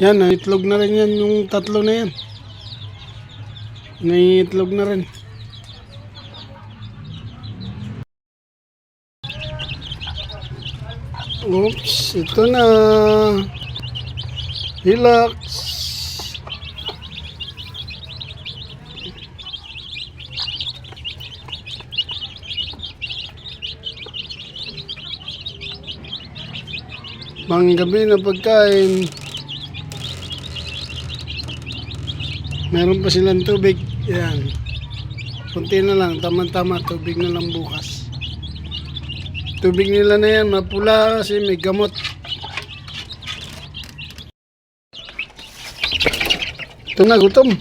Yan, itlog na rin yan yung tatlo na yan. May itlog na rin. Oops, ito na. Relax. Panggabi na pagkain. Meron pa silang tubig. Yan. Kunti na lang. Tama-tama. Tubig na lang bukas. Tubig nila na yan. Mapula kasi may gamot. Ito na. Gutom.